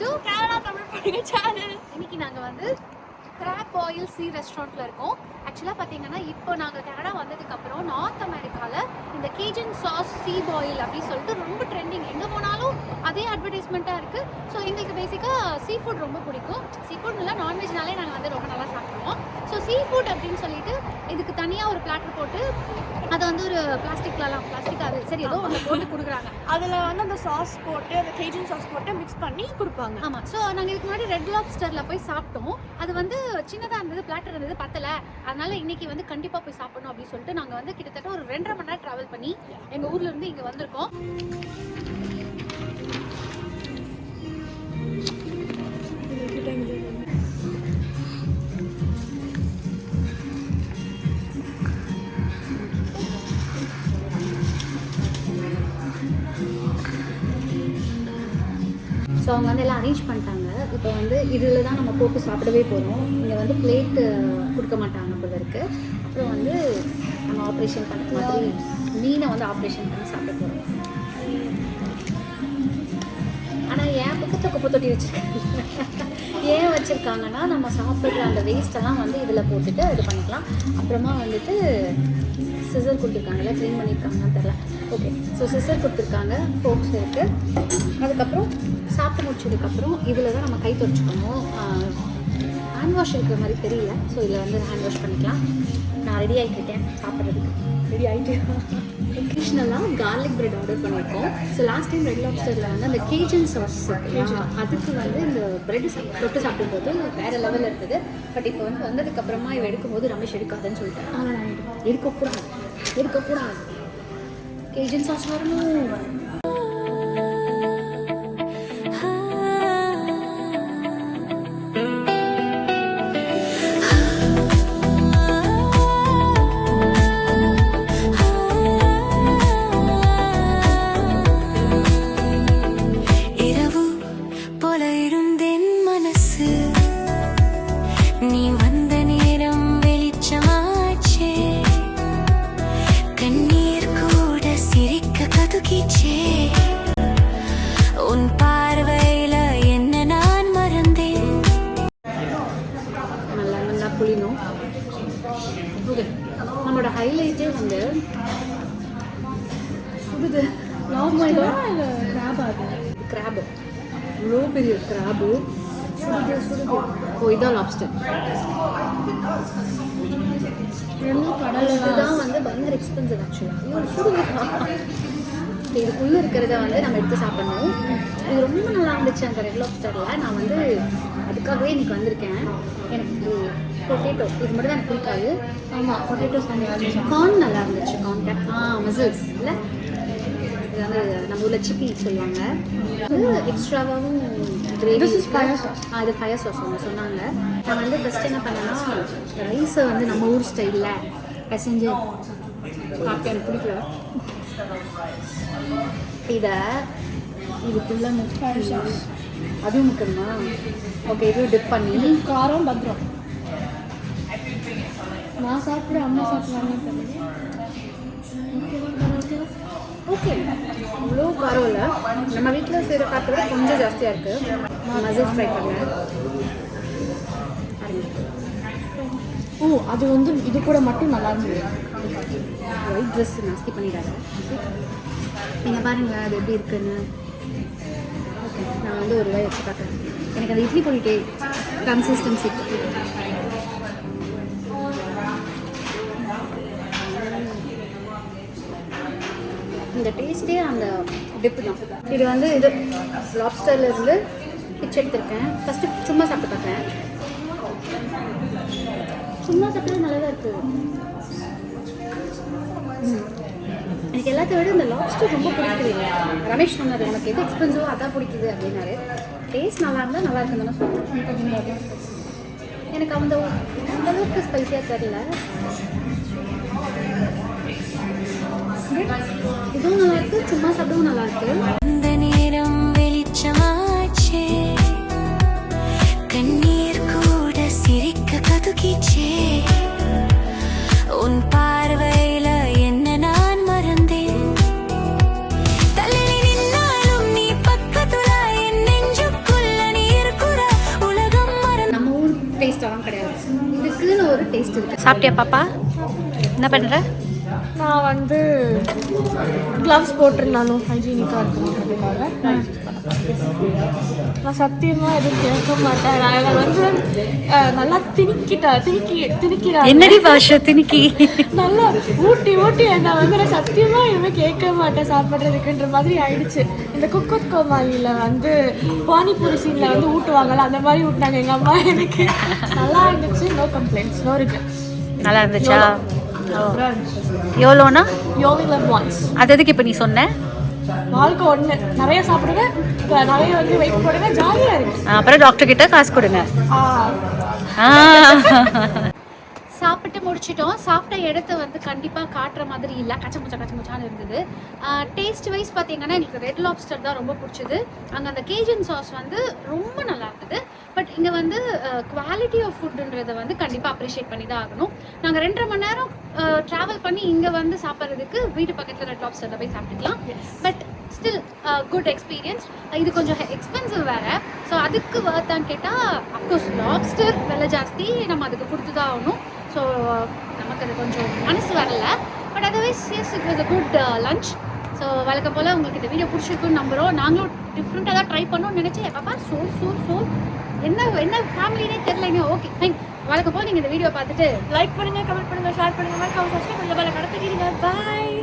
To Kerala Tamil பொண்ணுங்க channel. இன்னைக்கு நாங்கள் வந்து கிராப் ஆயில் சீ ரெஸ்டாரண்ட்டில் இருக்கோம். ஆக்சுவலாக பார்த்தீங்கன்னா இப்போ நாங்கள் கனடா வந்ததுக்கப்புறம் நார்த் அமெரிக்காவில் இந்த கேஜன் சாஸ் சீ பாயில் அப்படின்னு சொல்லிட்டு ரொம்ப ட்ரெண்டிங். எங்கே போனாலும் அதே அட்வர்டைஸ்மெண்ட்டாக இருக்குது. ஸோ எங்களுக்கு பேசிக்காக சீ ஃபுட் ரொம்ப பிடிக்கும். சீ ஃபுட் இல்லை, நான்வெஜ்னாலே நாங்கள் வந்து ரொம்ப நல்லா சாப்பிடுவோம். ஸோ சீ ஃபுட் அப்படின்னு சொல்லிட்டு இதுக்கு தனியாக ஒரு பிளாட்டர் போட்டு அதை வந்து ஒரு பிளாஸ்டிக் அது சரி ஏதோ ஒன்று போட்டு கொடுக்குறாங்க. அதில் வந்து அந்த சாஸ் போட்டு அந்த கேஜன் சாஸ் போட்டு மிக்ஸ் பண்ணி கொடுப்பாங்க. ஆமாம். ஸோ நாங்கள் இதுக்கு முன்னாடி ரெட் லாப்ஸ்டரில் போய் சாப்பிட்டோம். அது வந்து சின்னதாக இருந்தது, பிளாட்டர் இருந்தது, பத்தலை. அதனால் இன்றைக்கி வந்து கண்டிப்பாக போய் சாப்பிடணும் அப்படின்னு சொல்லிட்டு நாங்கள் வந்து கிட்டத்தட்ட ஒரு 2.5 மணி நேரம் ட்ராவல் பண்ணி எங்கள் ஊர்லேருந்து இங்கே வந்திருக்கோம். ஸோ அவங்க வந்து எல்லாம் அரேஞ்ச் பண்ணிட்டாங்க. இப்போ வந்து இதில் தான் நம்ம போட்டு சாப்பிடவே போகிறோம். இங்கே வந்து பிளேட்டு கொடுக்க மாட்டாங்க போல இருக்குது. அப்புறம் வந்து நம்ம ஆப்ரேஷன் பண்ண மாதிரி மீனை வந்து ஆப்ரேஷன் பண்ணி சாப்பிட போகிறோம். ஆனால் ஏன் பக்கத்தில் குப்பை தொட்டி வச்சுருக்காங்க. ஏன் வச்சுருக்காங்கன்னா நம்ம சாப்பிட்ற அந்த வேஸ்ட்டெல்லாம் வந்து இதில் போட்டுட்டு இது பண்ணிக்கலாம். அப்புறமா வந்துட்டு சிசர் கொடுத்துருக்காங்கல்ல, க்ளீன் பண்ணியிருக்காங்கன்னு தெரில. ஓகே, ஸோ சிசர் கொடுத்துருக்காங்க, ஃபோக்ஸ் இருக்குது. அதுக்கப்புறம் சாப்பிட்டு முடிச்சதுக்கப்புறம் இதில் தான் நம்ம கை துடைச்சிக்கணும். ஹேண்ட் வாஷ் இருக்கிற மாதிரி தெரியல. ஸோ இதில் வந்து ஹேண்ட் வாஷ் பண்ணிக்கலாம். நான் ரெடி ஆகிட்டுருக்கேன் சாப்பிட்றதுக்கு. ரெடி ஆகிட்டு ஒகேஷ்னலாக கார்லிக் பிரெட் ஆர்டர் பண்ணியிருக்கோம். ஸோ லாஸ்ட் டைம் ரெட் லாப்ஸ்டரில் வந்து அந்த கேஜன் சாஸ் அதுக்கு வந்து இந்த பிரெட் தொட்டு சாப்பிடும்போது வேறு லெவலில் இருக்குது. பட் இப்போ வந்து வந்ததுக்கப்புறமா இவ எடுக்கும்போது ரமேஷ் எடுக்காதுன்னு சொல்லிட்டேன். ஆனால் நான் எடுக்கக்கூடாது. கேஜன் சாஸ் வரணும். புளிணும். ஓகே, நம்மளோட ஹைலைட்டே வந்து சுடுது. கிராபு இவ்வளோ பெரிய கிராபு சுடுது. ஓ, இதான் லாப்ஸ்டர். இதுதான் வந்து பயங்கர எக்ஸ்பென்சிவ் ஆக்சுவலாக. சுடுது. இதுக்குள்ளே இருக்கிறத வந்து நம்ம எடுத்து சாப்பிடணும். இது ரொம்ப நல்லா இருந்துச்சு அந்த ரெட் லாப்ஸ்டரில். நான் வந்து அதுக்காகவே இன்றைக்கி வந்திருக்கேன். எனக்கு பொட்டேட்டோ இது மட்டும் தான் எனக்கு பிடிக்காது. ஆமாம், பொட்டேட்டோஸ் நல்லா இருந்துச்சு. கார்ன் நல்லா இருந்துச்சு. கார்ன் கேப் மசில்ஸ் இல்லை, இது வந்து நம்ம ஊரில் சிப்பி சொல்லுவாங்க. அது எக்ஸ்ட்ராவாகவும் கிரேவி. இது ஃபயர் சாஸ் அவங்க சொன்னாங்க. நான் வந்து ஃபஸ்ட் என்ன பண்ணேன்னா ரைஸை வந்து நம்ம ஊர் ஸ்டைலில் பசைஞ்சு சாப்பிட்டு எனக்கு பிடிக்கல. இதை இதுக்குள்ளே ஃபயர் சாஸ் அதுவும் முக்கியமா. ஓகே, இதுவும் டிப் பண்ணி காரம் பத்திரம். நான் சாப்பிட அம்மா சாப்பிடுவாங்க. ஓகே, இவ்வளோ காரம் இல்லை. நம்ம வீட்டில் செய்கிற காரத்தை கொஞ்சம் ஜாஸ்தியாக இருக்குது. மசில் ஃப்ரை பண்ணேன். ஓ, அது வந்து இது கூட மட்டும் நல்லா இருந்தது. ஒயிட் ட்ரெஸ் நாஸ்தி பண்ணிடாங்க. நீங்கள் பாருங்கள் அது எப்படி இருக்குன்னு. ஓகே, நான் வந்து ஒரு வாய் வச்சு பார்க்குறேன். எனக்கு அந்த இட்லி பொடிட்டே கன்சிஸ்டன்சி. இந்த டேஸ்ட்டே அந்த டிப்பு தான். இது வந்து இது லாப்ஸ்டர்லேருந்து பிச்சு எடுத்திருக்கேன். ஃபஸ்ட்டு சும்மா சாப்பிட்டு பார்த்தேன். சும்மா சாப்பிட்டது நல்லா தான் இருக்குது. எனக்கு எல்லாத்த விட இந்த லாப்ஸ்டர் ரொம்ப பிடிக்குது. ரமேஷ் சொன்னார் உனக்கு எது எக்ஸ்பென்சிவோ அதான் பிடிக்குது அப்படின்னாரு. டேஸ்ட் நல்லா இருந்தால் நல்லா இருக்குன்னு தானே சொல்லுவேன். எனக்கு அந்த அளவுக்கு ஸ்பைஸியாக தெரியல. இதுவும் நல்லா இருக்கு, சும்மா சாப்பிடவும் நல்லா இருக்கு. அந்த நேரம் வெளிச்சமாச்சே, கண்ணீர் கூட சிரிக்க கதுக்கிச்சே, உன் பார்வையில என்ன நான் மறந்தேன். தள்ளி நின்னாலும் நீ பக்கத்துல என் நெஞ்சுக்குள்ள நீ டேஸ்ட் இருக்குது. சாப்பிட்டியா பாப்பா? என்ன பண்ணுற? நான் வந்து க்ளவ்ஸ் போட்டிருந்தாலும் ஹைஜீனிக்காக இருக்கணுன்றதுக்காக நான் சத்தியமாக எதுவும் கேட்க மாட்டேன். நான் வந்து நல்லா திணிக்கிறேன். என்னடி பாஷா திணிக்கி? நல்லா ஊட்டி என்னை வந்து நான் சத்தியமாக இனிமேல் கேட்க மாட்டேன் சாப்பிட்றதுக்குன்ற மாதிரி ஆயிடுச்சு. இந்த குக்குத் கோமாளியில் வந்து பானிபூரி சீனில் வந்து ஊட்டுவாங்கல்ல, அந்த மாதிரி ஊட்டினாங்க எங்கள் அம்மா. எனக்கு நல்லா இருந்துச்சு. நோ கம்ப்ளைண்ட்ஸ், நோ இருக்கு. நல்லா இருந்துச்சா? எவ்வளோனா? அது எதுக்கு இப்போ நீ சொன்ன? வாழ்க்கை ஒன்று, நிறைய சாப்பிடுங்க, நிறைய வந்து வெயிட் போடுங்க, ஜாலியாக இருக்கு. அப்புறம் டாக்டர் கிட்ட காசு கொடுங்க. சாப்பிட்டு முடிச்சிட்டோம். சாப்பிட்ட இடத்த வந்து கண்டிப்பாக காட்டுற மாதிரி இல்லை, கச்சமுச்சான்னு இருந்தது. டேஸ்ட் வைஸ் பார்த்தீங்கன்னா எனக்கு ரெட் லாப்ஸ்டர் தான் ரொம்ப பிடிச்சது. அங்கே அந்த கேஜன் சாஸ் வந்து ரொம்ப நல்லா இருந்தது. பட் இங்கே வந்து குவாலிட்டி ஆஃப் ஃபுட்டுன்றதை வந்து கண்டிப்பாக அப்ரிஷியேட் பண்ணி தான் ஆகணும். நாங்கள் 2.5 மணி நேரம் ட்ராவல் பண்ணி இங்கே வந்து சாப்பிட்றதுக்கு வீட்டு பக்கத்தில் ரெட் லாப்ஸ்டரில் போய் சாப்பிட்டுக்கலாம். But still good experience. இது கொஞ்சம் எக்ஸ்பென்சிவ் வேறு. ஸோ அதுக்கு வர்த்தான்னு கேட்டால் அஃப்கோர்ஸ் லாப்ஸ்டர் விலை ஜாஸ்தி, நம்ம அதுக்கு கொடுத்து தான் ஆகணும். ஸோ நமக்கு அது கொஞ்சம் மனசு வரல. But otherwise yes, it was a good lunch. So வழக்கம் போல் உங்களுக்கு இந்த வீடியோ பிடிச்சிருக்குன்னு நம்புகிறோம். நாங்களும் டிஃப்ரெண்ட்டாக தான் ட்ரை பண்ணோம்னு நினச்சேன். பாப்பா சோல் என்ன ஃபேமிலினே தெரியலைங்க. Okay fine. வழக்கம் போல் நீங்கள் இந்த வீடியோ பார்த்துட்டு லைக் பண்ணுங்கள், கமெண்ட் பண்ணுங்கள், ஷேர் பண்ணுங்கள், மறக்காம சப்ஸ்கிரைப் பண்ணுங்கள், பெல் ஐகானை தட்டிடுங்க. பாய்.